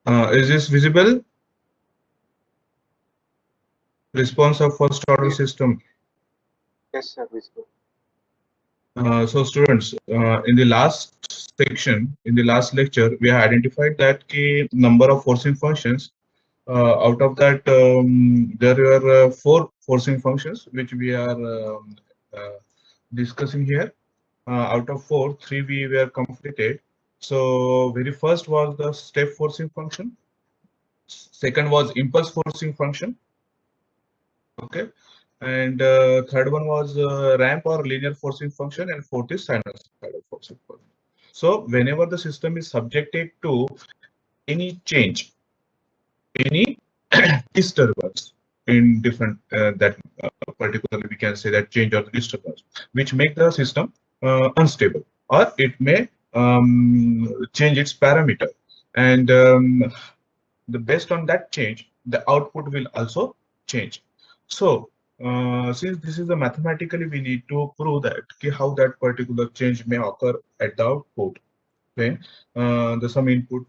Is this visible? Response of first order Ye- system. Yes, sir, visible. So students, in the last section, in the last lecture, we have identified that key number of forcing functions. Out of that, there were four forcing functions which we are discussing here. Out of four, three we were completed. So very first was the step forcing function. Second was impulse forcing function. Okay. And third one was ramp or linear forcing function, and fourth is sinusoidal forcing function. So whenever the system is subjected to any change, any disturbance in different that particularly we can say that change or disturbance, which make the system unstable, or it may change its parameter, and the based on that change, the output will also change. So since this is a mathematically, we need to prove that how that particular change may occur at the output when the some input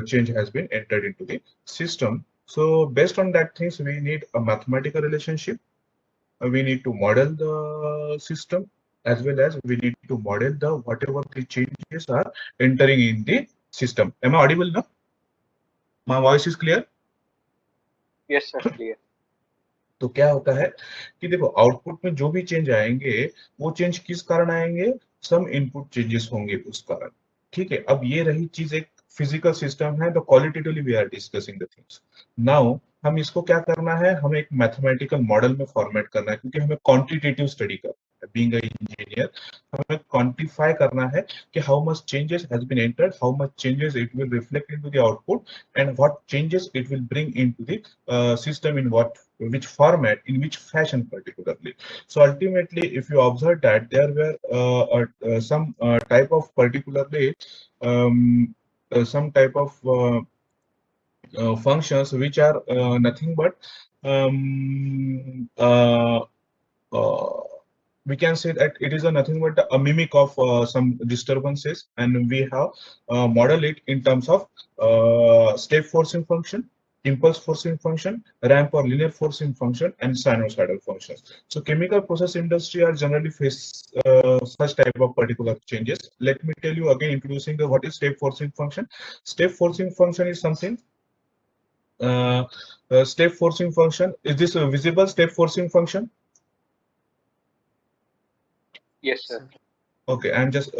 change has been entered into the system. So based on that things, we need a mathematical relationship. We need to model the system, as well as we need to model the whatever the changes are entering in the system. Am I audible now? My voice is clear? Yes, sir, clear. तो क्या होता है कि देखो output में जो भी change आएंगे, वो चेंज किस कारण आएंगे? सम इनपुट चेंजेस होंगे उस कारण। ठीक है, अब ये रही चीज एक फिजिकल सिस्टम है, तो qualitatively we are discussing the things. Now हम इसको क्या करना है, हमें एक मैथमेटिकल मॉडल में फॉर्मेट करना है, क्योंकि हमें क्वांटिटेटिव स्टडी करना है। बीइंग अ इंजीनियर, हमें क्वांटिफाई करना है कि how much changes has been entered, how much changes it will reflect into the output, and what changes it will bring into the system, in what, which format, in which fashion particularly. So ultimately, if you observe that there were some type of particularly um, some type of functions which are nothing but um, uh, uh, we can say that it is a nothing but a mimic of some disturbances, and we have model it in terms of step forcing function, impulse forcing function, ramp or linear forcing function, and sinusoidal functions. So chemical process industry are generally face such type of particular changes. Let me tell you again, introducing the what is step forcing function. Step forcing function is something, uh, step forcing function, is this a visible step forcing function? Yes, sir. Sir. Okay, I'm just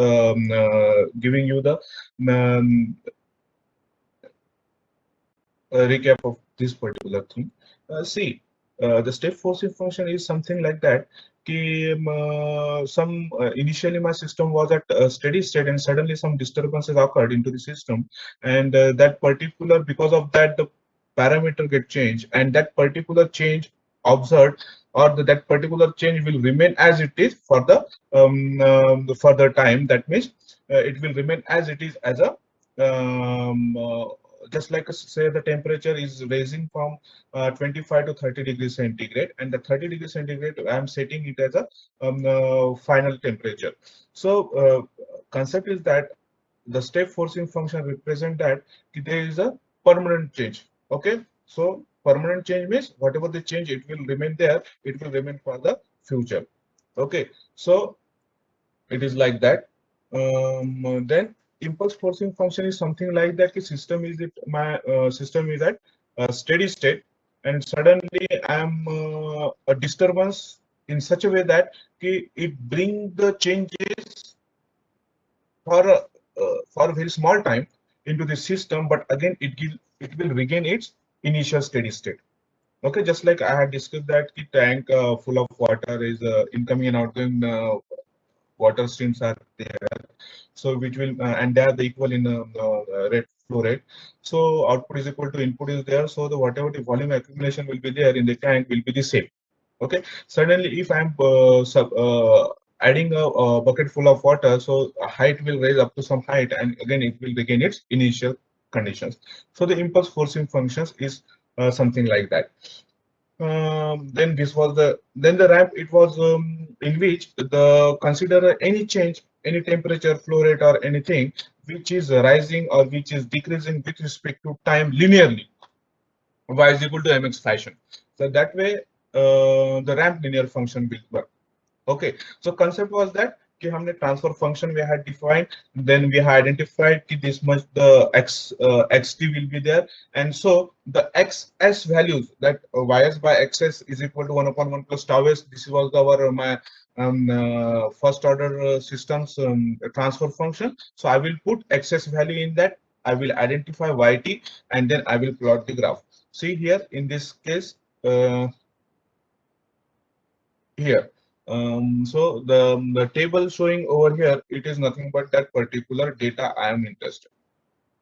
giving you the recap of this particular thing. See, the step forcing function is something like that. Some initially my system was at a steady state, and suddenly some disturbances occurred into the system, and that particular, because of that, the parameter get changed, and that particular change observed, or that particular change will remain as it is for the further time. That means it will remain as it is as a just like say the temperature is raising from 25 to 30 degrees centigrade, and the 30 degrees centigrade I am setting it as a final temperature. So concept is that the step forcing function represent that there is a permanent change. Okay, so permanent change means whatever the change, it will remain there, it will remain for the future. Okay, so it is like that. Then impulse forcing function is something like that. System is it, my system is at a steady state, and suddenly I am a disturbance in such a way that it bring the changes for a very small time into the system, but again it will regain its initial steady state. Okay, just like I had discussed that the tank full of water is incoming and outgoing water streams are there, so which will and they are the equal in rate flow rate. So output is equal to input is there, so the whatever the volume accumulation will be there in the tank will be the same. Okay, suddenly if I'm adding a bucket full of water, so a height will raise up to some height, and again it will regain its initial conditions. So the impulse forcing functions is something like that. Then this was the ramp. It was in which the consider any change, any temperature, flow rate, or anything. which is rising or which is decreasing with respect to time linearly, y is equal to mx fashion. So that way the ramp linear function will work. Okay, so concept was that कि हमने transfer function we had defined, then we had identified कि this much the xt will be there, and so the xs values that ys by xs is equal to 1 upon 1 plus tau s. This was our my first order systems transfer function. So I will put xs value in that. I will identify yt and then I will plot the graph. See here in this case. Here so the table showing over here, it is nothing but that particular data I am interested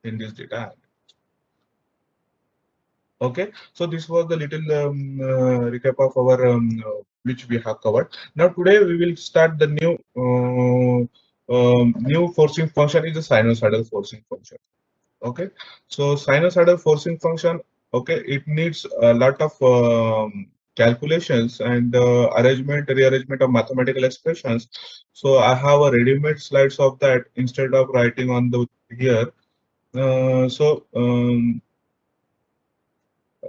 in. This data. Okay, so this was the little recap of our which we have covered. Now today we will start the new forcing function is the sinusoidal forcing function. Okay, so sinusoidal forcing function, okay, it needs a lot of calculations and arrangement rearrangement of mathematical expressions. So I have a ready-made slides of that instead of writing on the here.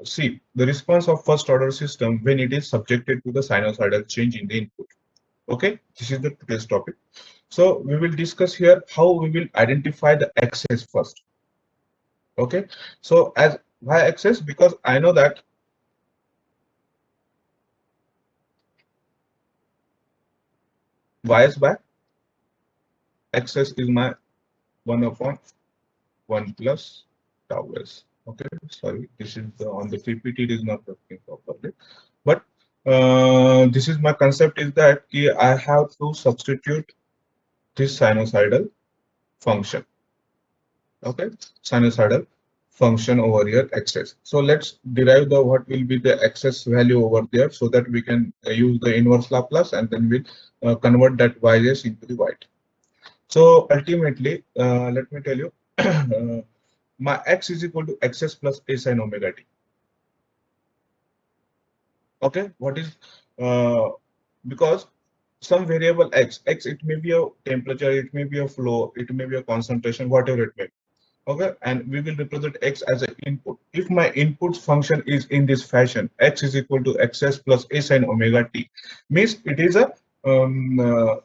See the response of first order system when it is subjected to the sinusoidal change in the input. Okay, this is the today's topic. So we will discuss here how we will identify the axis first. Okay, so as y-axis, because I know that y by axis is my 1 upon 1 plus tau s. Okay, sorry, this is on the PPT, it is not working properly, but this is my concept is that I have to substitute this sinusoidal function. Okay, sinusoidal function over here xs. So let's derive the what will be the xs value over there so that we can use the inverse Laplace and then we'll convert that ys into the yt. So ultimately, let me tell you, my x is equal to xs plus a sin omega t. Okay, what is because some variable x, it may be a temperature, it may be a flow, it may be a concentration, whatever it may be. Okay, and we will represent x as an input. If my input function is in this fashion, x is equal to xs plus a sin omega t, means it is a um, uh,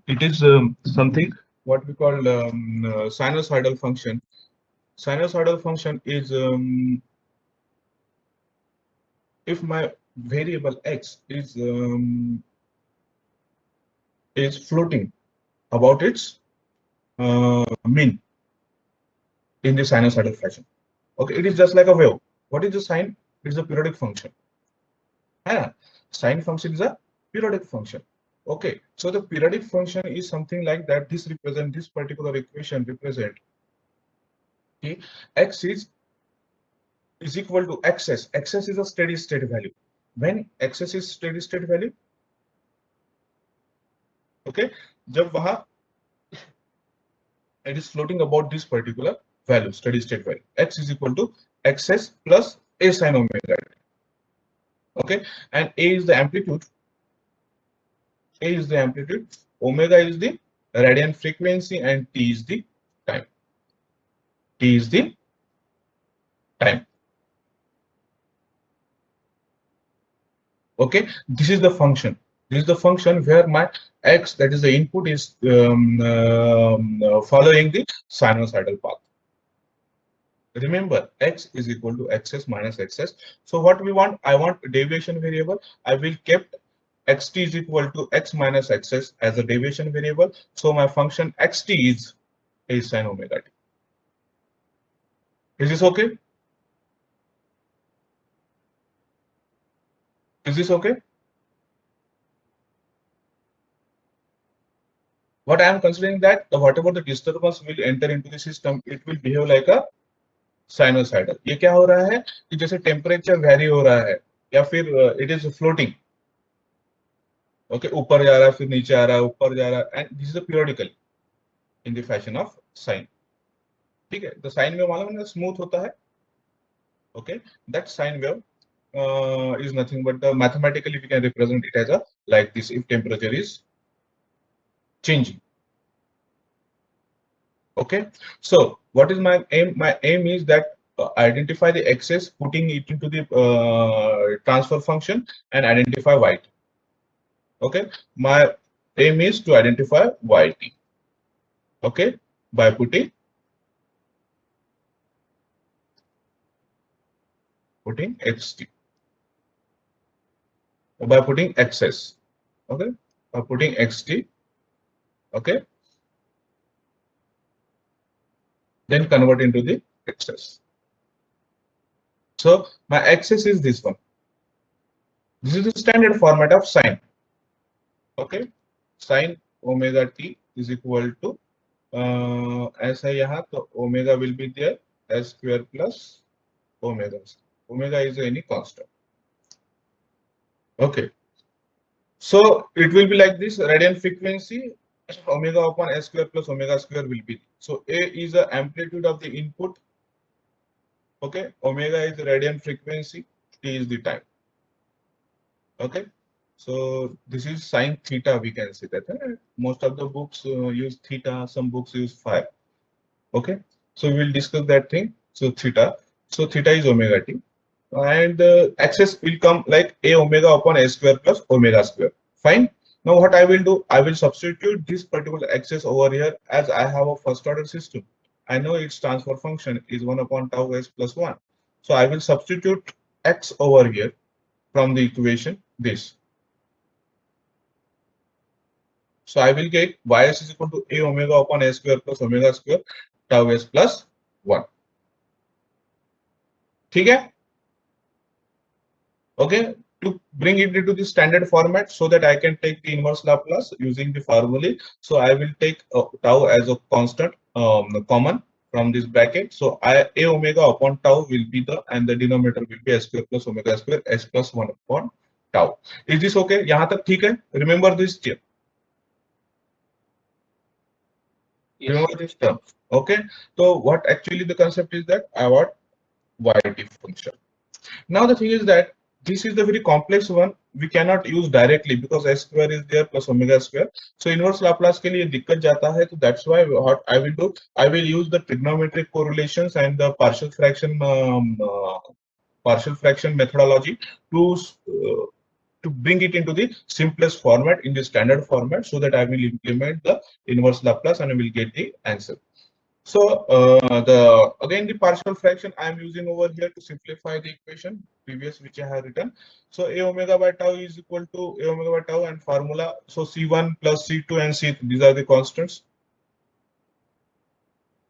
it is something what we call sinusoidal function. Sinusoidal function is if my variable x is floating about its mean in the sinusoidal fashion. Okay, it is just like a wave. What is the sine? It's a periodic function. Yeah, sine function is a periodic function. Okay, so the periodic function is something like that. This particular equation represent okay, x is equal to xs. Xs is a steady state value. When xs is steady state value, okay, जब वहाँ it is floating about this particular value, steady state value. X is equal to xs plus a sin omega. Okay, and a is the amplitude. A is the amplitude. Omega is the radian frequency, and t is the time. T is the time. Okay, this is the function. This is the function where my x, that is the input, is following the sinusoidal path. Remember, x is equal to xs minus xs. So what we want, I want deviation variable. I will kept xt is equal to x minus xs as a deviation variable. So my function xt is a sin omega t. Is this okay? Is this okay? What I am considering that whatever the disturbance will enter into the system, it will behave like a sinusoidal. ये क्या हो रहा है कि जैसे temperature vary हो रहा है या फिर इट इज फ्लोटिंग. ओके, ऊपर जा रहा है फिर नीचे आ रहा है, ऊपर जा रहा है, and this is a periodical in the fashion of sine. ठीक है, तो साइन वेव मालूम है स्मूथ होता है. Okay, that sine wave is nothing but the mathematically we can represent it as a like this if temperature is changing. Okay, so what is my aim? My aim is that identify the excess, putting it into the transfer function and identify yt. Okay, my aim is to identify yt. Okay, by putting xt, by putting excess. Okay, by putting xt. Okay, then convert into the excess. So my excess is this one. This is the standard format of sine. Okay, sine omega t is equal to ऐसा यहाँ तो omega will be there s square plus omega. Omega is any constant. Okay, so it will be like this radian frequency omega upon s square plus omega square will be. So a is the amplitude of the input. Okay, omega is the radian frequency, t is the time. Okay, so this is sine theta. We can say that most of the books use theta, some books use phi. Okay, so we will discuss that thing. So theta, so theta is omega t, and axis will come like a omega upon a square plus omega square. Fine. Now what I will do, I will substitute this particular axis over here as I have a first order system. I know its transfer function is 1 upon tau s plus 1. So I will substitute x over here from the equation this. So I will get ys is equal to a omega upon a square plus omega square tau s plus 1. ठीक है? Okay, to bring it into the standard format so that I can take the inverse Laplace using the formulae. So I will take tau as a constant common from this bracket. So a omega upon tau will be the, and the denominator will be s square plus omega square s plus 1 upon tau. Is this okay? यहाँ तक ठीक है? Remember this term. Yes. Remember this term. Okay. So what actually the concept is that I want yt function. Now the thing is that this is the very complex one. We cannot use directly because s square is there plus omega square. So inverse Laplace के लिए दिक्कत जाता है. So that's why what I will do, I will use the trigonometric correlations and the partial fraction methodology to bring it into the simplest format in the standard format so that I will implement the inverse Laplace and I will get the answer. So again the partial fraction I am using over here to simplify the equation previous which I have written. So a omega by tau is equal to a omega by tau and formula. So c1 plus c2 and c3, these are the constants.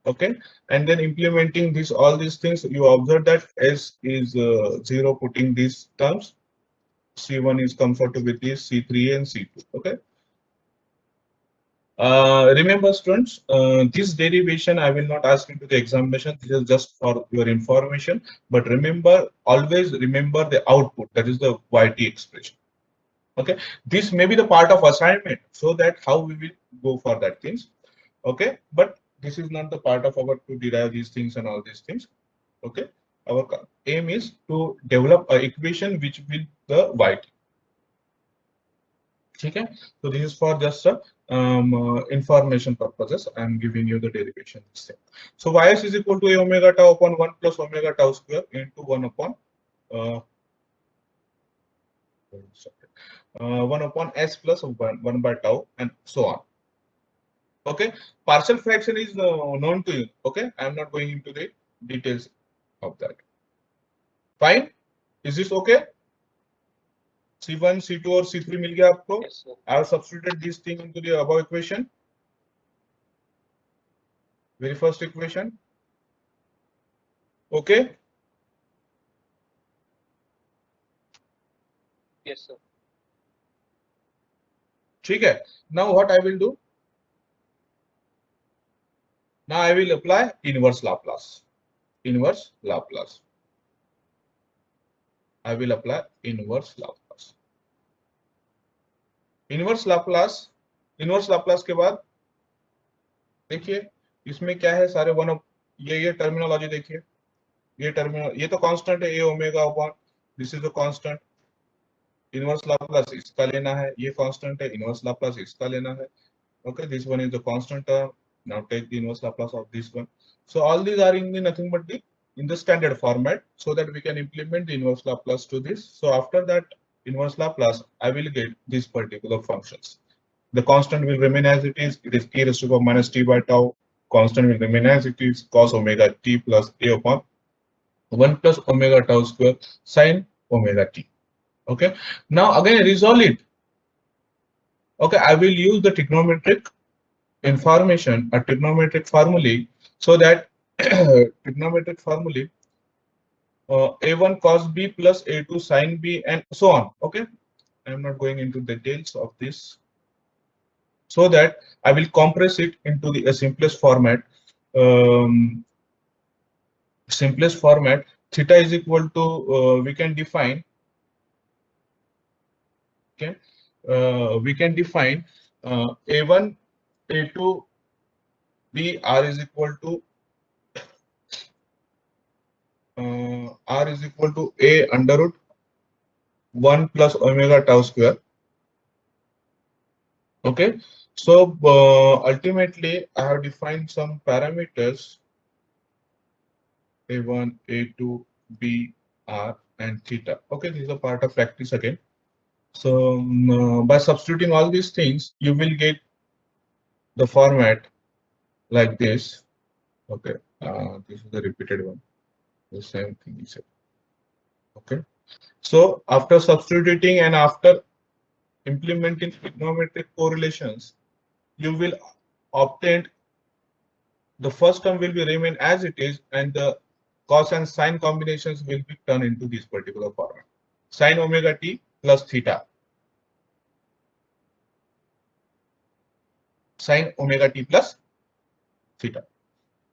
Okay, and then implementing this all these things, you observe that s is 0, putting these terms. C1 is comfortable with this, C3 and C2. Okay. Remember students, this derivation I will not ask into the examination. This is just for your information. But remember, always remember the output, that is the yt expression. Okay, this may be the part of assignment, so that how we will go for that things. Okay, but this is not the part of our to derive these things and all these things. Okay, our aim is to develop an equation which will the yt. Okay, so this is for just information purposes. I am giving you the derivation. So ys is equal to a omega tau upon 1 plus omega tau square into 1 upon 1 upon s plus 1 by tau and so on. Okay, partial fraction is known to you. Okay, I am not going into the details of that. Fine, is this okay? C1, C2 और C3 मिल गया आपको? Yes, sir. I have substituted this thing into the above equation. Very first equation. Okay. Yes, sir. ठीक है. Now what I will do? Now I will apply inverse Laplace. Inverse Laplace. I will apply inverse Laplace. Inverse Laplace. Inverse Laplace के बाद देखिए इसमें क्या है सारे ये टर्मिनोलॉजी देखिए. ये टर्मिनल, ये तो कांस्टेंट है a omega upon This is a constant. Inverse Laplace इसका लेना है, ये constant है. Inverse Laplace इसका लेना है. Okay, this one is the constant term. Now take the inverse Laplace of this one. So all these are in the nothing but the in the standard format, so that we can implement the inverse Laplace to this. So after that inverse Laplace, I will get these particular functions. The constant will remain as it is. It is e raised to the power minus t by tau. Constant will remain as it is. Cos omega t plus a upon 1 plus omega tau square sin omega t. Okay. Now again resolve it. Okay, I will use the trigonometric information, a trigonometric formulae, so that trigonometric formulae a1 cos b plus a2 sin b and so on. Okay, I am not going into the details of this, so that I will compress it into the simplest format. Simplest format, theta is equal to we can define. Okay, we can define a1 a2 b r is equal to r is equal to a under root 1 plus omega tau square. Okay, so ultimately I have defined some parameters a1, a2, b, r, and theta. Okay, this is a part of practice again. So by substituting all these things, you will get the format like this. Okay, this is the repeated one. The same thing is it. Okay, so after substituting and after implementing trigonometric correlations, you will obtain the first term will be remain as it is, and the cos and sine combinations will be turned into this particular format. Sin omega t plus theta. Sin omega t plus theta.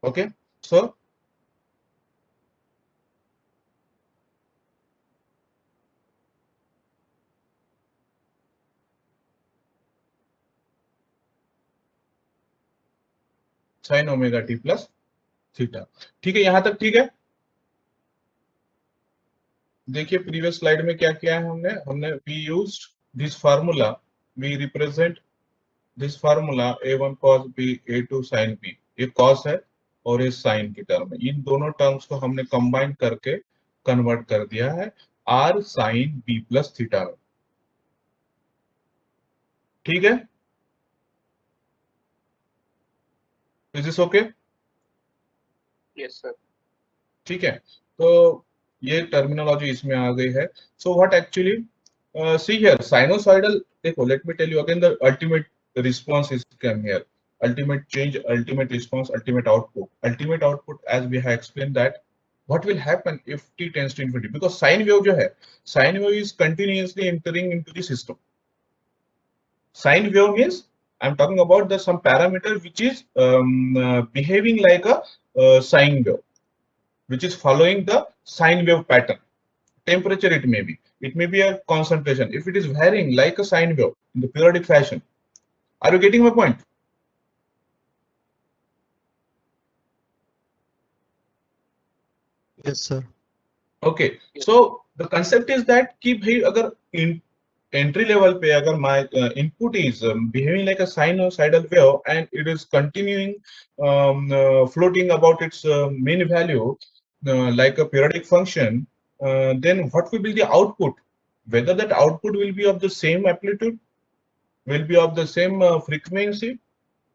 Okay, so sin omega t plus theta. ठीक है, यहां तक ठीक है. देखिए previous slide में क्या किया है हमने we used this formula, we represent this formula a1 cos b a2 sin b. ये cos है और ये sin की टर्म है. इन दोनों टर्म्स को हमने कंबाइन करके कन्वर्ट कर दिया है r sin b plus theta में. ठीक है, is this okay? Yes, sir. ठीक है, तो ये टर्मिनोलॉजी इसमें आ गई है. So what actually see here sinusoidal. देखो, let me tell you again the ultimate response is come here. Ultimate change, ultimate response, ultimate output. Ultimate output, as we have explained that, what will happen if t tends to infinity? Because sine wave जो है, sine wave is continuously entering into the system. Sine wave means I'm talking about the some parameter which is behaving like a sine wave, which is following the sine wave pattern. Temperature it may be a concentration. If it is varying like a sine wave in the periodic fashion, are you getting my point? Yes, sir. Okay, Yes. so the concept is that कि भाई अगर entry level पे अगर my input is behaving like a sinusoidal wave and it is continuing floating about its mean value like a periodic function, then what will be the output? Whether that output will be of the same amplitude, will be of the same frequency,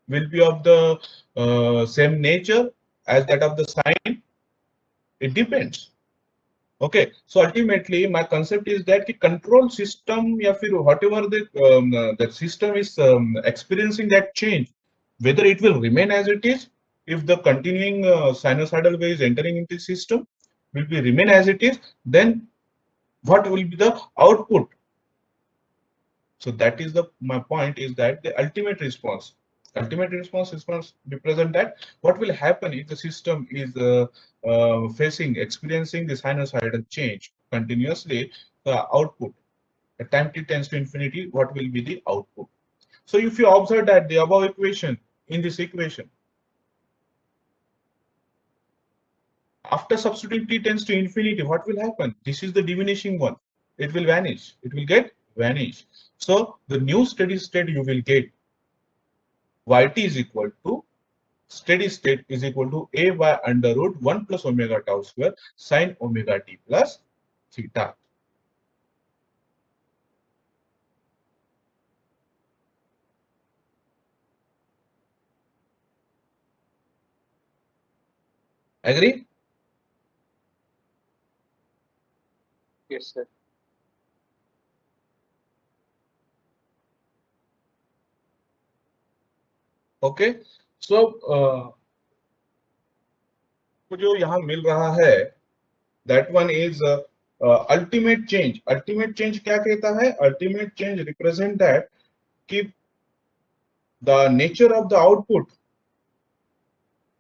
will be of the same nature as that of the sine, it depends. Okay, so ultimately my concept is that the control system या फिर whatever the system is experiencing that change, whether it will remain as it is, if the continuing sinusoidal wave is entering into the system will be remain as it is, then what will be the output? So that is the my point is that the ultimate response represent that what will happen if the system is experiencing the sinusoidal change continuously. The output at time t tends to infinity, what will be the output? So if you observe that the above equation, in this equation After substituting t tends to infinity, what will happen? This is the diminishing one. It will vanish. It will get vanish. So the new steady state you will get yt is equal to steady state is equal to a by under root 1 plus omega tau square sine omega t plus theta. Agree? Yes, sir. Okay. So जो यहाँ मिल रहा है that one is ultimate change. Ultimate change क्या कहता है? Ultimate change represent that कि the nature of the output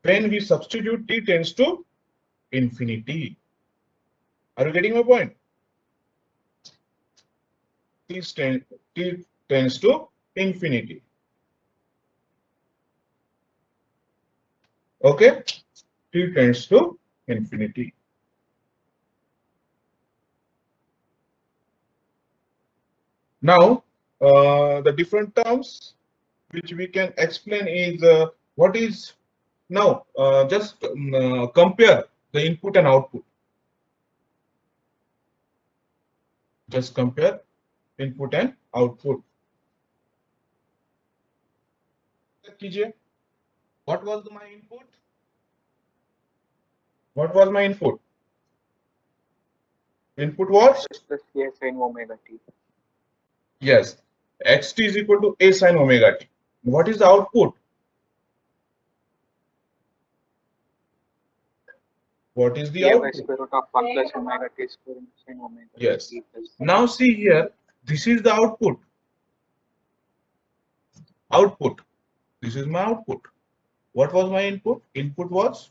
when we substitute t tends to infinity. Are you getting my point? T tends to infinity. Okay, t tends to infinity. Now, the different terms which we can explain is what is now just compare the input and output. Just compare input and output. What was my input? What was my input? Input was Plus a sin omega t. yes, xt is equal to a sine omega t. What is the output? What is the A by output? square root of 1 plus omega t square into sin omega Yes. t plus. Now see here, this is the output. Output. This is my output. What was my input? Input was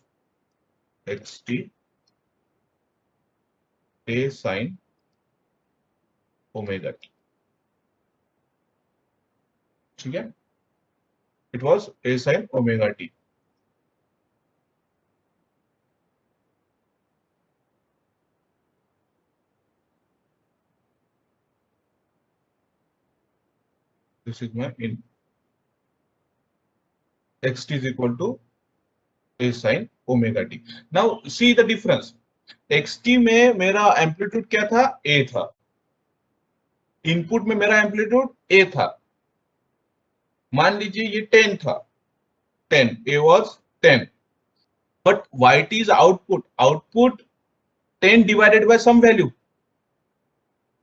xt a sine omega t. ठीक है? It was a sine omega t. This is my in. Xt is equal to a sine omega t. Now see the difference. xt में मेरा amplitude क्या था? a था. Input में मेरा amplitude a था. मान लीजिए ये 10 था. 10. A was 10. But yt is output. Output 10 divided by some value.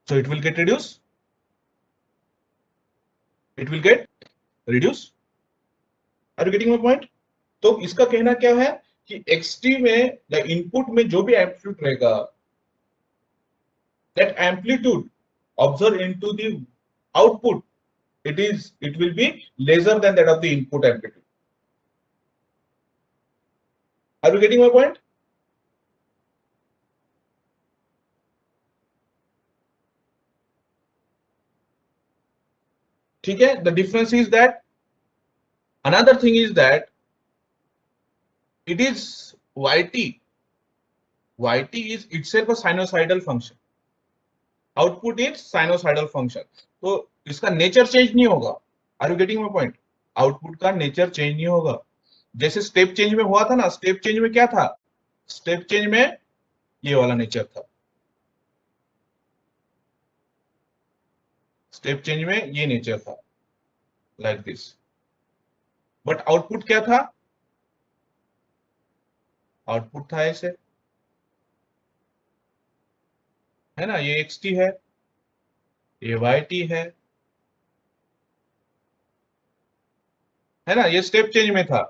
So it will get reduced. It will get reduced. Are you getting my point? तो इसका कहना क्या है कि xt में the input में जो भी amplitude रहेगा, that amplitude observed into the output, it will be lesser than that of the input amplitude. Are you getting my point? ठीक है? The difference is that another thing is that it is yt. Yt is itself a sinusoidal function. Output is sinusoidal function. तो इसका nature change नहीं होगा. Are you getting my point? Output का nature change नहीं होगा. जैसे step change में हुआ था ना, स्टेप चेंज में क्या था? स्टेप चेंज में ये वाला नेचर था. स्टेप चेंज में ये नेचर था, लाइक दिस. बट आउटपुट क्या था? आउटपुट था ऐसे, है ना? ये xt है, ये yt है ना? ये स्टेप चेंज में था,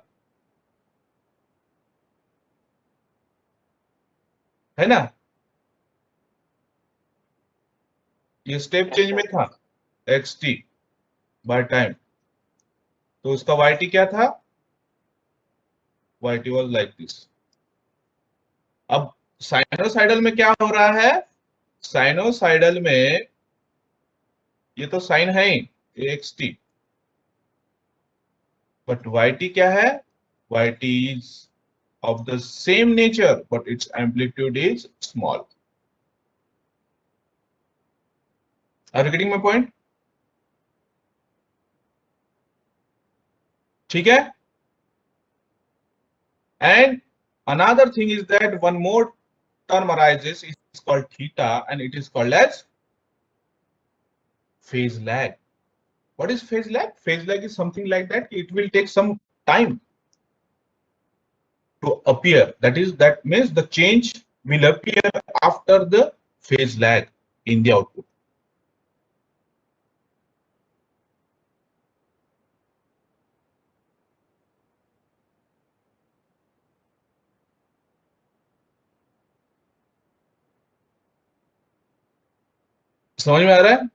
है ना? ये स्टेप चेंज में था xt बाय टाइम. तो उसका yt क्या था? yt was like this. अब साइनोसाइडल में क्या हो रहा है? साइनोसाइडल में ये तो साइन है ही, xt. बट yt क्या है? yt is of the same nature, but its amplitude is small. Are you getting my point? ठीक है? And another thing is that one more term arises, it's called theta, and it is called as phase lag. What is phase lag? Phase lag is something like that. It will take some time to appear. That means the change will appear after the phase lag in the output. समझ में आ रहा है?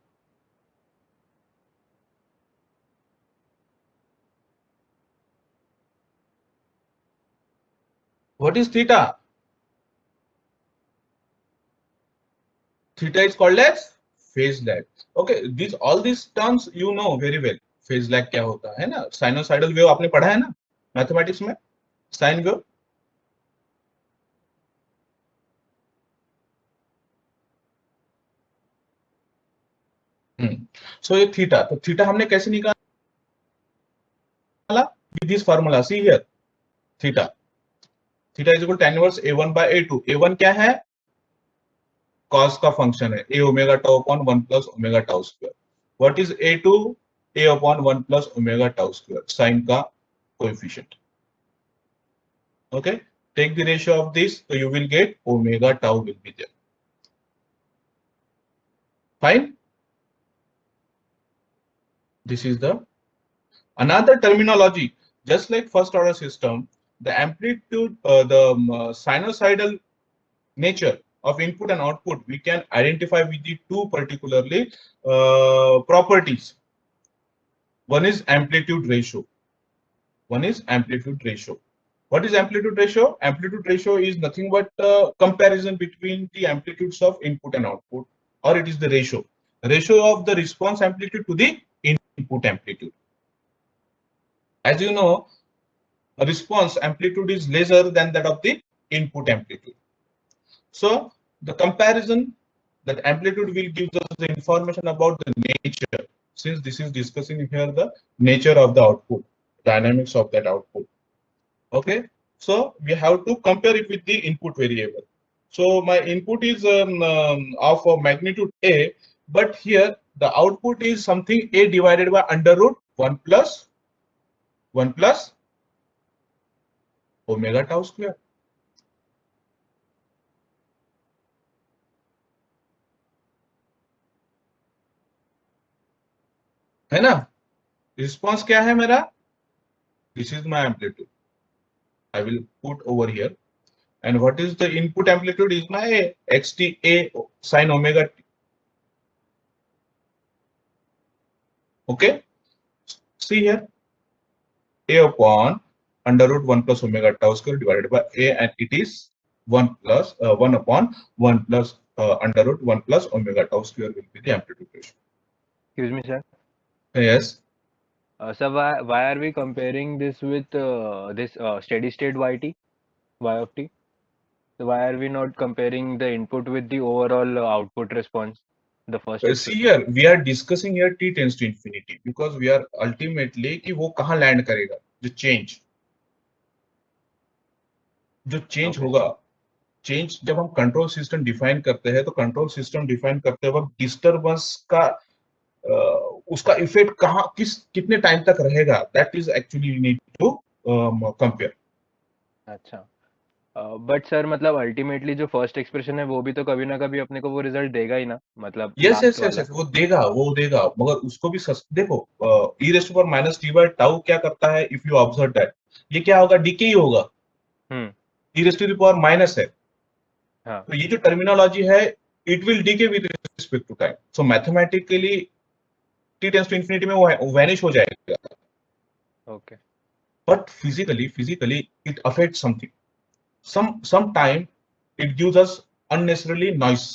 What is theta? Theta is called as phase lag. Okay, all these terms you know very well. Phase lag क्या होता है ना? Sinusoidal wave आपने पढ़ा है ना मैथमेटिक्स में? Sine wave. So ये थीटा, तो थीटा हमने कैसे निकाला? With this formula, see here, theta is equal to tan inverse a1 by a2. a1 क्या है? cos का फंक्शन है, a omega tau upon 1 plus omega tau square. What is a2? a upon 1 plus omega tau square, sin का coefficient. Okay, take the ratio of this, so you will get omega tau will be there. Fine. This is the another terminology. Just like first order system, the amplitude, the sinusoidal nature of input and output, we can identify with the two particularly properties. One is amplitude ratio. One is amplitude ratio. What is amplitude ratio? Amplitude ratio is nothing but comparison between the amplitudes of input and output, or it is the ratio of the response amplitude to the input amplitude. As you know, a response amplitude is lesser than that of the input amplitude. So the comparison, that amplitude will give us the information about the nature, since this is discussing here the nature of the output, dynamics of that output. Okay, so we have to compare it with the input variable. So my input is of a magnitude a, but here the output is something a divided by under root 1 plus omega tau square. है ना? Response क्या है मेरा? This is my amplitude. I will put over here. And what is the input amplitude? Is my xt a sin omega t. Okay. See here, a upon under root 1 plus omega tau square divided by a, and it is 1 upon 1 plus under root 1 plus omega tau square will be the amplitude ratio. Excuse me, sir. Yes. So why are we comparing this with this steady state y of t? So why are we not comparing the input with the overall output response? The first. See here, we are discussing here t tends to infinity because we are ultimately कि वो कहाँ land करेगा, जो change Okay. होगा, change जब हम control system define करते हैं तो कंट्रोल सिस्टम डिफाइन करते वक्त डिस्टरबेंस का उसका इफेक्ट कहाँ कितने टाइम तक रहेगा, that is actually you need to compare. अच्छा, बट सर मतलब अल्टीमेटली जो फर्स्ट एक्सप्रेशन है वो भी तो कभी ना कभी अपने को वो रिजल्ट देगा ही ना, मतलब यस यस यस वो देगा मगर उसको भी देखो, e raise to power minus t by tau क्या करता है, इफ यू ऑब्जर्व दैट ये क्या होगा, डीके ही होगा. e raise to the power minus है. हाँ. तो ये जो टर्मिनोलॉजी है, it will decay with respect to time. So mathematically t tends to infinity में वो वैनिश हो जाएगा. Okay. But physically it affects something. Sometime it gives us unnecessarily noise.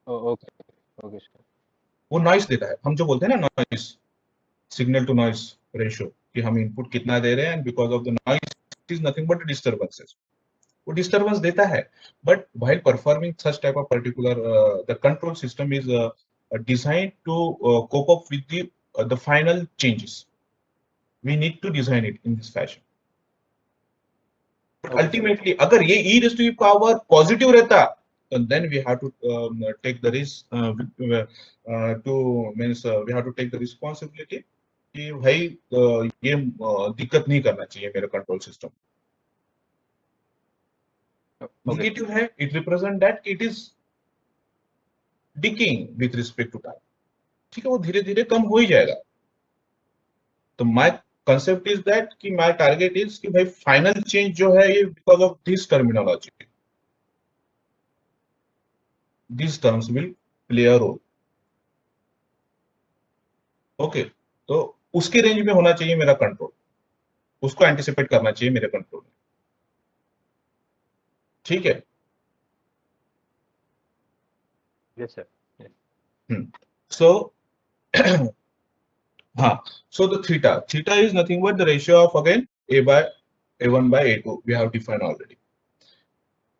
Okay okay sir. वो नॉइस देता है, हम जो बोलते हैं ना noise, signal to noise ratio, कि हम इनपुट कितना दे रहे हैं, and because of the noise is nothing but disturbances, वो डिस्टर्बेंस देता है, but while performing such type of particular the control system is designed to cope up with the final changes. We need to design it in this fashion. But ultimately अगर ये e raised to the power positive रहता, then we have to take the risk to means we have to take the responsibility कि भाई ये दिक्कत नहीं करना चाहिए मेरे कंट्रोल सिस्टम. नेगेटिव है, it represent that it is decaying with respect to time. ठीक है, वो धीरे धीरे कम हो ही जाएगा. तो माय कंसेप्ट इज दैट कि माय टारगेट इज कि भाई फाइनल चेंज जो है ये because of this terminology, this terms will play a role. Okay, तो उसके रेंज में होना चाहिए मेरा कंट्रोल, उसको एंटिसिपेट करना चाहिए मेरे कंट्रोल में. ठीक है. Yes, sir. So so the theta is nothing but the ratio of again a1 by a2 we have defined already.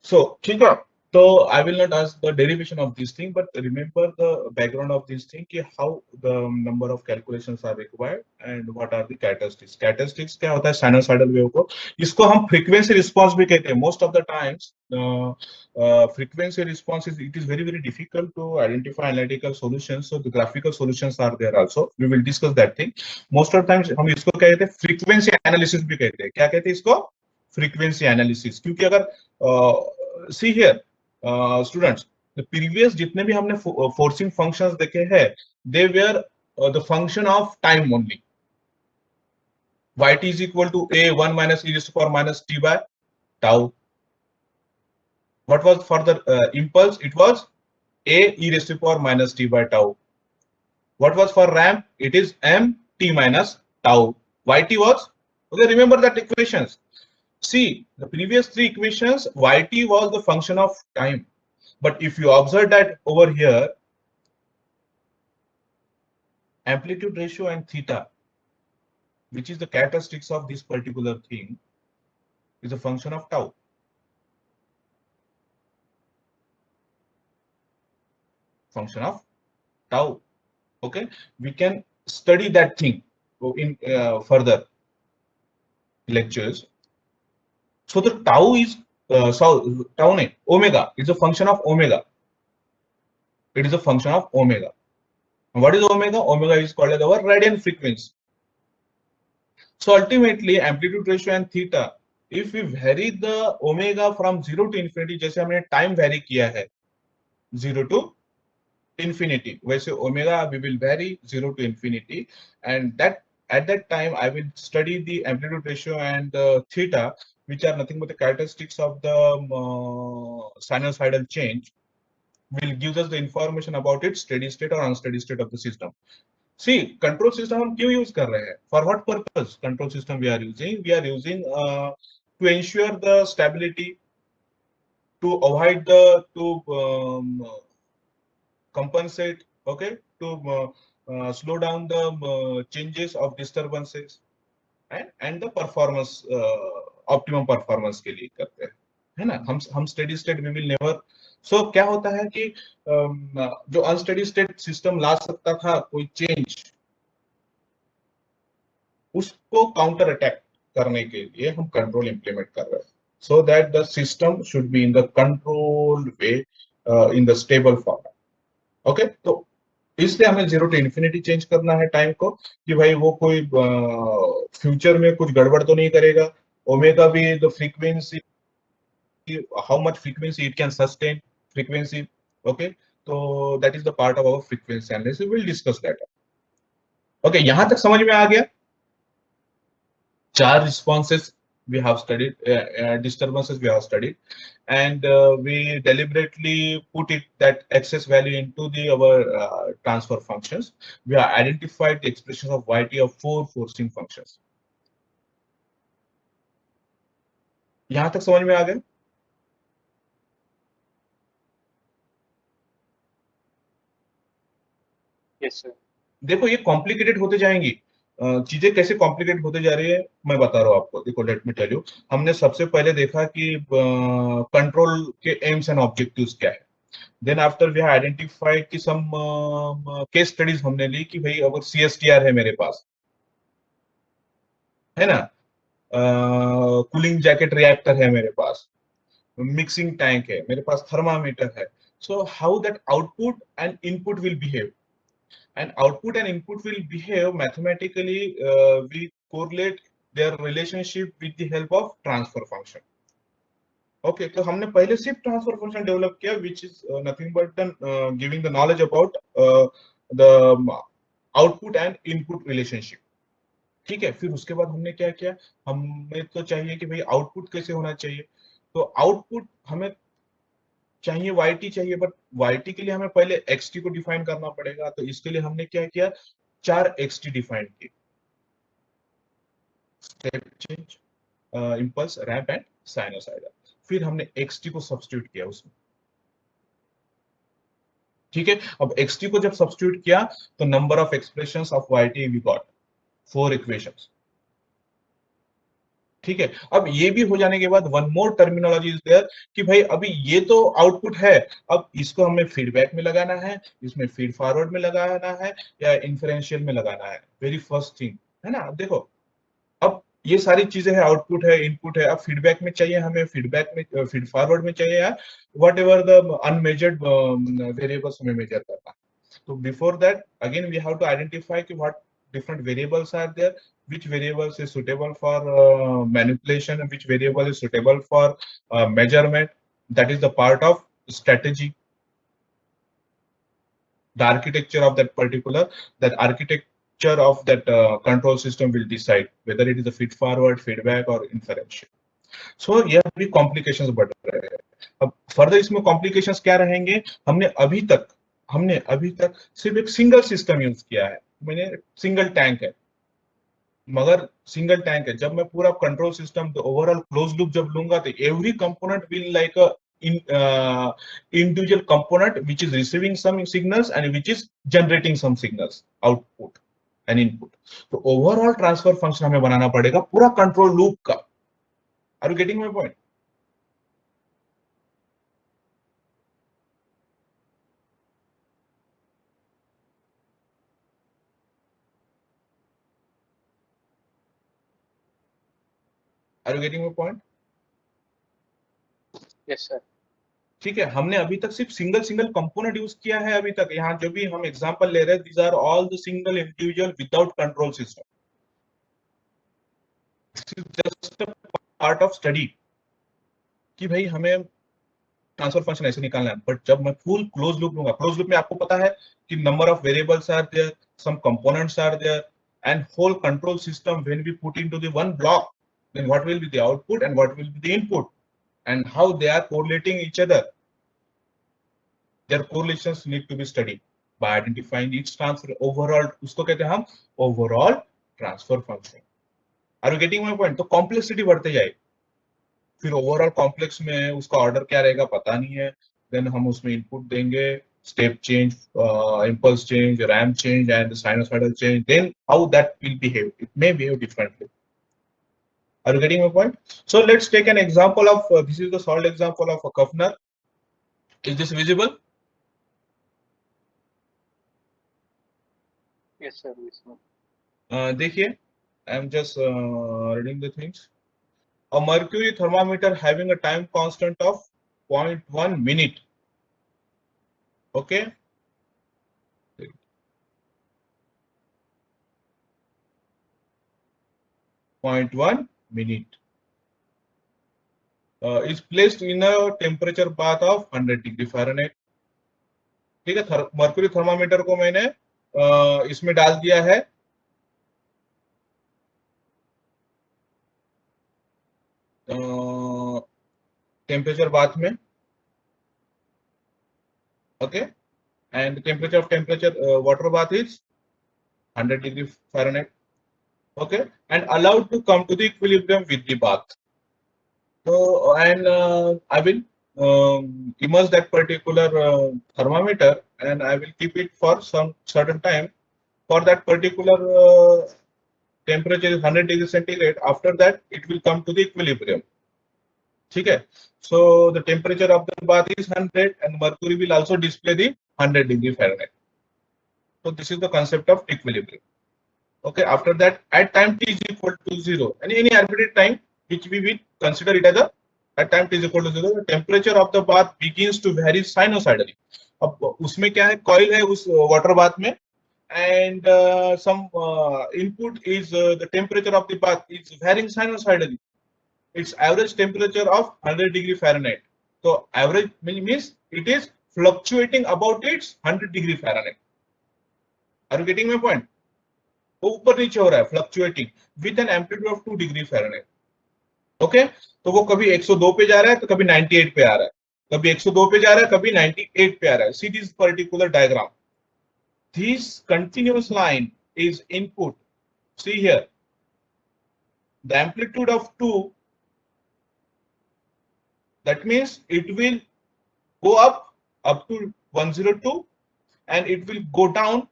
So ठीक है, so I will not ask the derivation of this thing, but remember the background of this thing कि how the number of calculations are required and what are the characteristics. Characteristics क्या होता है sinusoidal wave को, इसको हम frequency response भी कहते हैं. Most of the times frequency response is, it is very difficult to identify analytical solutions, so the graphical solutions are there also. We will discuss that thing. Most of the times हम इसको क्या कहते हैं, frequency analysis भी कहते हैं. क्या कहते हैं इसको, frequency analysis. क्योंकि अगर see here students, the previous जितने भी हमने forcing functions देखे हैं, they were the function of time only. Yt is equal to a1 minus e raised to power minus t by tau. What was for the impulse? It was a e raised to power minus t by tau. What was for ramp? It is m t minus tau. Yt was, okay, remember that equations. See, the previous three equations, yt was the function of time. But if you observe that over here, amplitude ratio and theta, which is the characteristics of this particular thing, is a function of tau. Function of tau. Okay, we can study that thing in further lectures. So the tau is omega is a function of omega. It is a function of omega. What is omega? Omega is called as our radian frequency. So ultimately, amplitude ratio and theta, if we vary the omega from 0 to infinity, जैसे हमने time vary किया है 0 to infinity, वैसे omega we will vary 0 to infinity, and that at that time I will study the amplitude ratio and theta, which are nothing but the characteristics of the sinusoidal change, will give us the information about its steady state or unsteady state of the system. See, control system हम क्यों use कर रहे हैं? For what purpose control system we are using? We are using to ensure the stability, to avoid to compensate, okay, to slow down the changes of disturbances, and the performance optimum performance के लिए करते हैं, है ना. हम steady state we will never. So क्या होता है कि जो unsteady state system ला सकता था कोई change, उसको काउंटर अटैक करने के लिए हम कंट्रोल इंप्लीमेंट कर रहे हैं, so that the system should be in the controlled way, in the stable form. Okay, तो इसलिए हमें 0 टू इन्फिनिटी चेंज करना है टाइम को, कि भाई वो कोई फ्यूचर में कुछ गड़बड़ तो नहीं करेगा. ओमेगा भी the frequency, how much frequency it can sustain frequency. Okay, तो that is the part of our frequency analysis, will discuss that. Okay, यहां तक समझ में आ गया? Jar responses we have studied, disturbances we have studied, and we deliberately put it that excess value into the our transfer functions. We have identified the expressions of yt of 4 forcing functions. यहां तक समझ में आ गया? Yes, sir. देखो, ये complicated होते जाएंगी. चीजें कैसे कॉम्प्लिकेट होते जा रही है मैं बता रहा हूँ आपको। देखो, लेट मी टेल यू। हमने सबसे पहले देखा कि कंट्रोल के एम्स एंड ऑब्जेक्टिव्स क्या है। देन आफ्टर वी आइडेंटिफाइड कि सम केस स्टडीज हमने ली कि भाई अगर CSTR है मेरे पास, है ना, कूलिंग जैकेट रिएक्टर है मेरे पास, मिक्सिंग टैंक है मेरे पास, थर्मामीटर है। So how that output and input will behave, and output and input will behave mathematically. We correlate their relationship with the help of transfer function. Okay, तो हमने पहले सिर्फ transfer function develop किया which is nothing but giving the knowledge about the output and input relationship. ठीक है, फिर उसके बाद हमने क्या किया, हमें तो चाहिए कि भाई आउटपुट कैसे होना चाहिए। तो आउटपुट हमें चाहिए yt चाहिए, बट yt के लिए हमें पहले xt को डिफाइन करना पड़ेगा। तो इसके लिए हमने क्या किया, 4 xt डिफाइन किए, step change, impulse, ramp and sinusoidal. फिर हमने xt को सब्स्टिट्यूट किया उसमें। ठीक है, अब xt को जब सब्स्टिट्यूट किया तो number of expressions of yt we got 4 equations. ठीक है, अब ये भी हो जाने के बाद one more terminology is there कि भाई अभी ये तो आउटपुट है, अब इसको हमें फीडबैक में लगाना है, इसमें फीड फॉरवर्ड में लगाना है, या इन्फरेंशियल में लगाना है। वेरी फर्स्ट थिंग, है ना। अब देखो, अब ये सारी चीजें हैं, आउटपुट है, इनपुट है। अब फीडबैक में चाहिए हमें, फीडबैक में फीड फॉरवर्ड में चाहिए, या what ever the unmeasured variables हमें मेजर करना है। So before that, again we have to identify what different variables are there, which variables is suitable for manipulation, and which variable is suitable for measurement. That is the part of strategy. The architecture of that architecture of that control system will decide whether it is a feed forward, feedback or inferential. So यह भी complications बढ़ रहे हैं। अब further इसमें complications क्या रहेंगे, हमने अभी तक सिर्फ एक सिंगल सिस्टम यूज किया है। मैंने सिंगल टैंक है, मगर सिंगल टैंक है। जब मैं पूरा कंट्रोल सिस्टम तो ओवरऑल क्लोज लूप जब लूंगा तो every component will like a individual component which is receiving some signals and which is generating some signals, output and input. तो ओवरऑल ट्रांसफर फंक्शन हमें बनाना पड़ेगा पूरा कंट्रोल लूप का। Are you getting my point? Are you getting my point? Yes, sir. ठीक है, हमने अभी तक सिर्फ सिंगल कंपोनेंट यूज किया है। अभी तक यहाँ जो भी हम एग्जांपल ले रहे हैं, these are all the single individual without control system. This is just a part of study कि भाई हमें ट्रांसफर फंक्शन ऐसे निकालना है। बट जब मैं फुल क्लोज लूप लूंगा, क्लोज लूप में आपको पता है कि number of variables are there, some components are there, and whole control system when we put into the one block, then what will be the output and what will be the input and how they are correlating each other. Their correlations need to be studied by identifying each transfer overall, उसको कहते हैं हम overall transfer function. Are you getting my point? तो complexity बढ़ते जाए, फिर overall complex में उसका ऑर्डर क्या रहेगा पता नहीं है। देन हम उसमें इनपुट देंगे, step change, impulse change, ramp change and sinusoidal change, then how that will behave, it may behave differently. Are you getting my point? So let's take an example of this is the solid example of a Kafner. Is this visible? Yes, sir. Yes, sir. देखिए, I am just reading the things. A mercury thermometer having a time constant of 0.1 minute. Okay. 0.1 minute is placed in a temperature bath of 100 degree Fahrenheit. ठीक है, mercury thermometer को मैंने इसमें डाल दिया है temperature bath में। Okay, and temperature water bath is 100 degree Fahrenheit. Okay, and allowed to come to the equilibrium with the bath. So and I will immerse that particular thermometer and I will keep it for some certain time. For that particular temperature is 100 degrees centigrade, after that it will come to the equilibrium. Okay, so the temperature of the bath is 100 and mercury will also display the 100 degree Fahrenheit. So this is the concept of equilibrium. Okay, after that at time t is equal to 0 and any arbitrary time which we will consider it as a at time t is equal to 0, the temperature of the bath begins to vary sinusoidally. अब उसमें क्या है, coil है उस water bath में and some input is the temperature of the bath is varying sinusoidally. Its average temperature of 100 degree Fahrenheit. So average means it is fluctuating about its 100 degree Fahrenheit. Are you getting my point? वो ऊपर नीचे हो रहा है, fluctuating with an amplitude of 2 degree Fahrenheit. Okay, तो वो कभी 102 पे जा रहा है तो कभी 98 पे आ रहा है, कभी 102 पे जा रहा है कभी 98 पे आ रहा है. See this particular diagram. This continuous line is input. See here, the amplitude of 2, that means it will go up to 102 and it will go down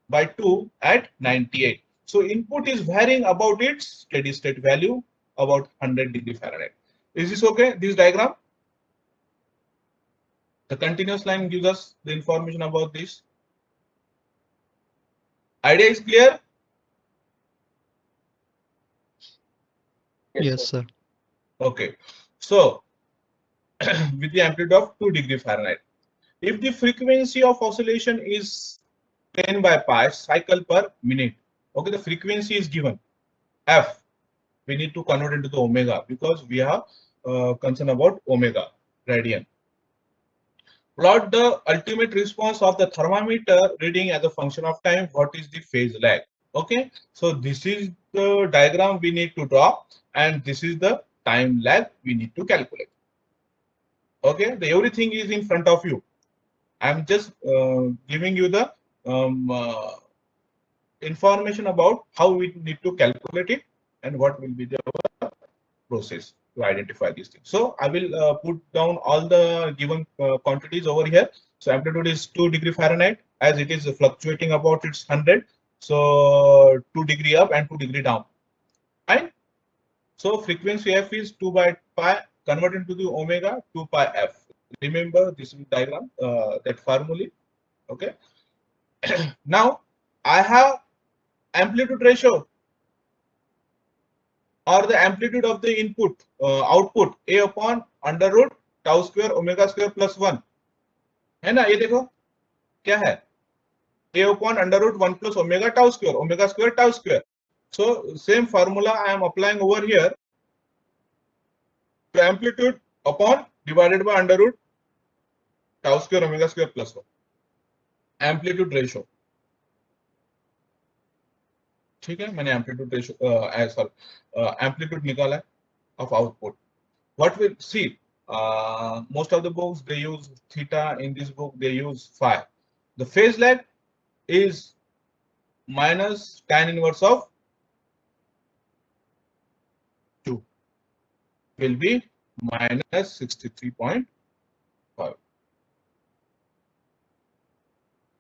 by 2 at 98. So input is varying about its steady state value about 100 degree Fahrenheit. Is this okay, this diagram? The continuous line gives us the information about this. Idea is clear? Yes, sir. Okay, so with the amplitude of 2 degree Fahrenheit, if the frequency of oscillation is 10 by pi cycle per minute, okay, the frequency is given f, we need to convert into the omega because we are concerned about omega radian. Plot the ultimate response of the thermometer reading as a function of time. What is the phase lag? Okay, so this is the diagram we need to draw and this is the time lag we need to calculate. Okay, everything is in front of you. I'm just giving you the information about how we need to calculate it and what will be the process to identify these things. So I will put down all the given quantities over here. So amplitude is 2 degree Fahrenheit as it is fluctuating about its 100. So 2 degree up and 2 degree down. Fine. So frequency f is 2 by pi converted into the omega 2 pi f. Remember this is diagram, that formula. Okay. Now I have amplitude ratio or the amplitude of the input output a upon under root tau square omega square plus 1 है ना. ये देखो क्या है, a upon under root 1 plus omega tau square. So same formula I am applying over here. So amplitude upon divided by under root tau square omega square plus 1. Amplitude ratio. ठीक है, मैंने amplitude ratio amplitude निकाला है of output. What will see? Most of the books they use theta, in this book they use phi. The phase lag is minus tan inverse of 2 will be minus 63.5.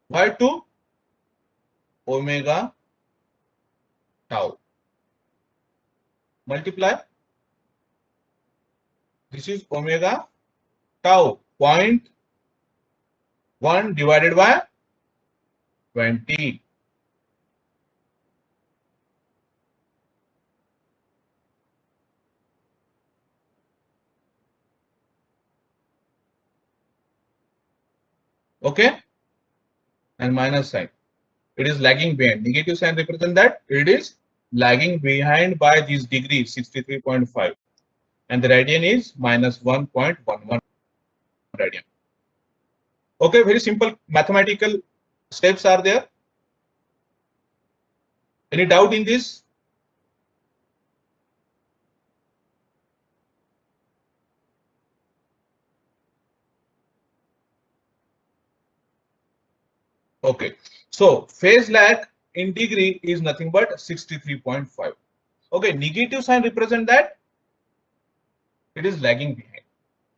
Why 2? Omega tau. Multiply. This is omega tau 0.1 divided by 20. Okay, and minus sign. It is lagging behind. Negative sign represent that it is lagging behind by this degree 63.5, and the radian is minus 1.11 radian. Okay, very simple mathematical steps are there. Any doubt in this? Okay, so phase lag in degree is nothing but 63.5. Okay, negative sign represent that it is lagging behind.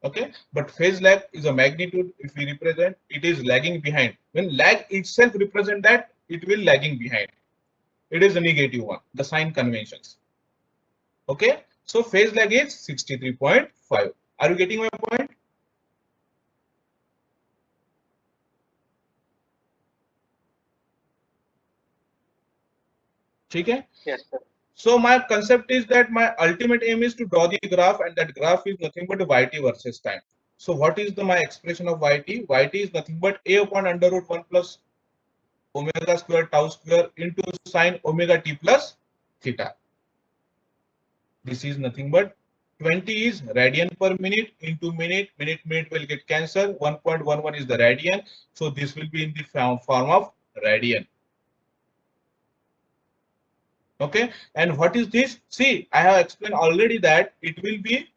Okay, but phase lag is a magnitude. If we represent, it is lagging behind. When lag itself represent that it will lagging behind. it is a -1, the sign conventions. Okay, so phase lag is 63.5. Are you getting my point? Okay. Yes, sir. So my concept is that my ultimate aim is to draw the graph, and that graph is nothing but yt versus time. So what is my expression of yt? Yt is nothing but a upon under root 1 plus omega square tau square into sine omega t plus theta. This is nothing but 20 is radian per minute into minute. Minute will get cancelled. 1.11 is the radian. So this will be in the form of radian. Okay, and what is this? See, I have explained already that it will be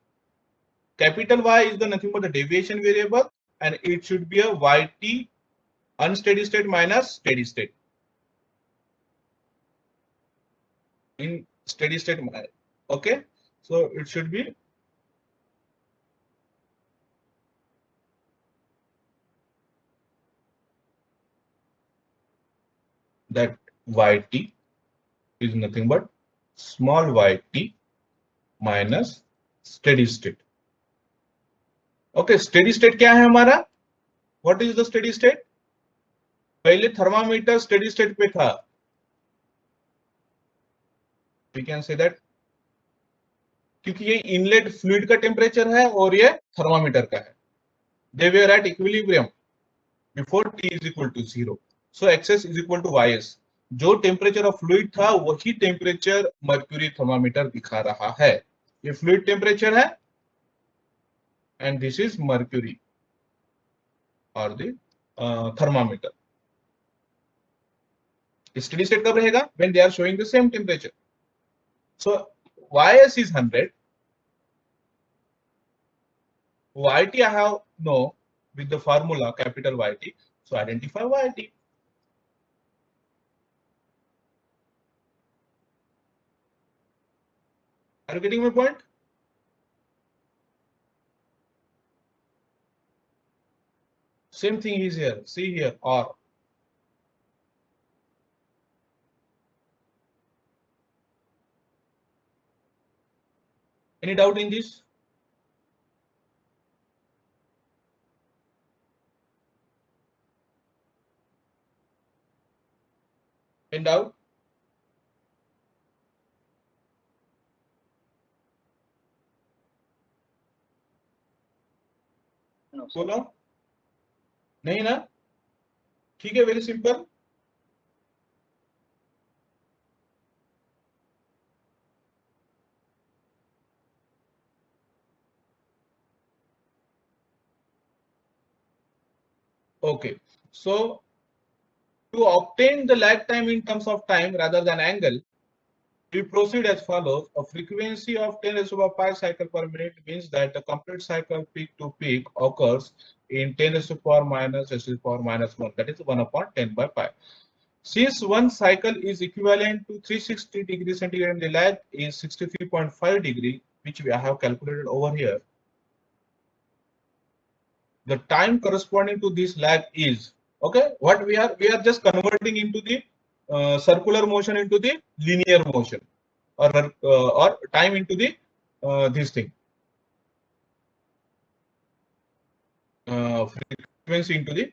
capital Y is the nothing but the deviation variable, and it should be a YT unsteady state minus steady state. In steady state, okay, so it should be that YT is nothing but small yt minus steady state. Okay, steady state क्या है हमारा? What is the steady state? पहले thermometer steady state पे था. We can say that क्योंकि ये inlet fluid का temperature है और ये थर्मामीटर का है. They were at equilibrium before t is equal to 0. So xs is equal to ys. जो टेम्परेचर ऑफ फ्लूइड था वही टेम्परेचर मर्क्यूरी थर्मामीटर दिखा रहा है. ये फ्लूइड टेम्परेचर है एंड दिस इज मर्क्यूरी और द थर्मामीटर. स्टेडी स्टेट कब रहेगा? When they are showing the same temperature. So ys is 100. yt I have know with the formula capital YT. So identify YT. Are you getting my point? Same thing is here. See here, or. Any doubt in this? Any doubt? No, sir. बोलो. नहीं ना? ठीक है, very simple. Okay, so to obtain the lag time in terms of time rather than angle, we proceed as follows. A frequency of 10 raised to the power pi cycle per minute means that the complete cycle peak to peak occurs in 10 raised to the power minus 1. That is 1 upon 10 by pi. Since one cycle is equivalent to 360 degrees centigrade and the lag is 63.5 degree, which we have calculated over here, the time corresponding to this lag is, okay, what we are just converting into the circular motion into the linear motion, or time into the this thing, frequency into the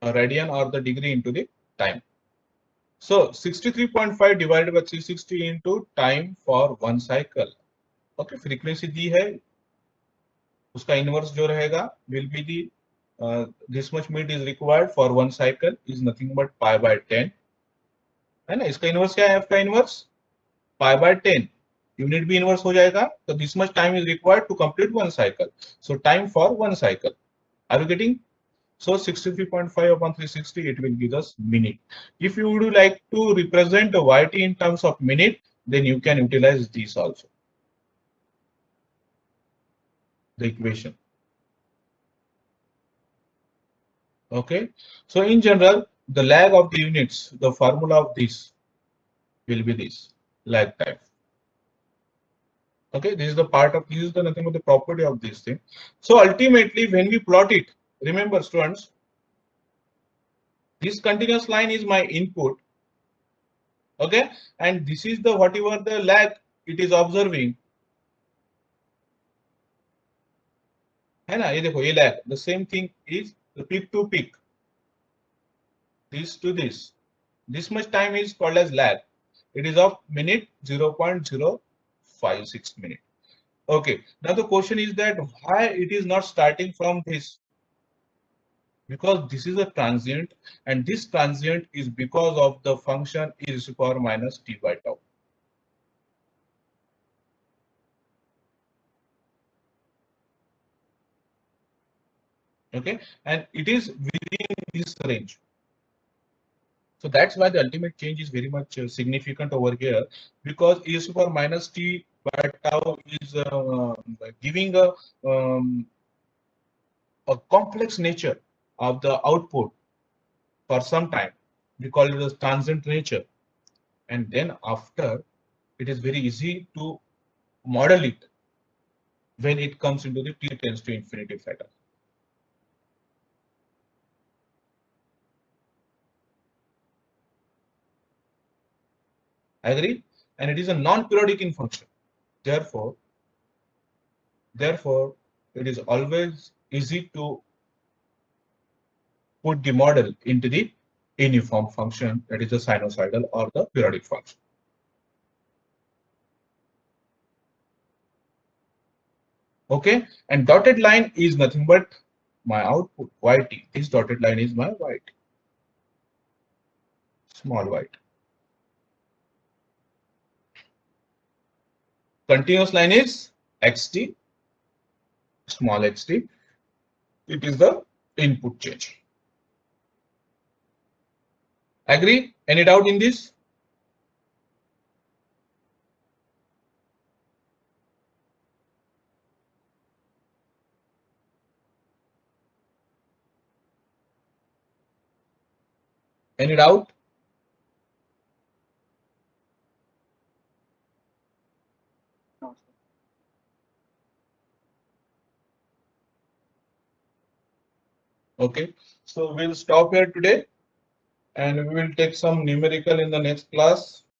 radian or the degree into the time. So 63.5 divided by 360 into time for one cycle. Okay, frequency दी है, उसका inverse जो रहेगा will be the this much minute is required for one cycle is nothing but pi by 10. है ना? इसका inverse क्या है? f का inverse pi by 10. Unit भी inverse हो जाएगा, तो this much time is required to complete one cycle. So time for one cycle. Are you getting? So 63.5 upon 360, it will give us minute. If you would like to represent yt in terms of minute, then you can utilize this also. The equation. Okay. So in general, the lag of the units, the formula of this will be this lag time. Okay, this is the part of, this is the nothing but the property of this thing. So ultimately, when we plot it, remember students, this continuous line is my input. Okay, and this is the whatever the lag it is observing. है ना, ये देखो ये lag, the same thing is the peak to peak, this to this much time is called as lag. It is of minute 0.056 minute. Okay, now the question is that why it is not starting from this? Because this is a transient, and this transient is because of the function e to the power minus t by tau. Okay, and it is within this range. So that's why the ultimate change is very much significant over here, because e to the power minus t by tau is giving a complex nature of the output for some time. We call it as transient nature, and then after it is very easy to model it when it comes into the t tends to infinity pattern. Agree? And it is a non-periodic in function. Therefore, it is always easy to put the model into the uniform function, that is the sinusoidal or the periodic function. Okay, and dotted line is nothing but my output yt. This dotted line is my yt, small yt. Continuous line is xt, small xt. It is the input change. Agree? Any doubt in this? Any doubt? No, sir. Okay, so we'll stop here today, and we will take some numerical in the next class.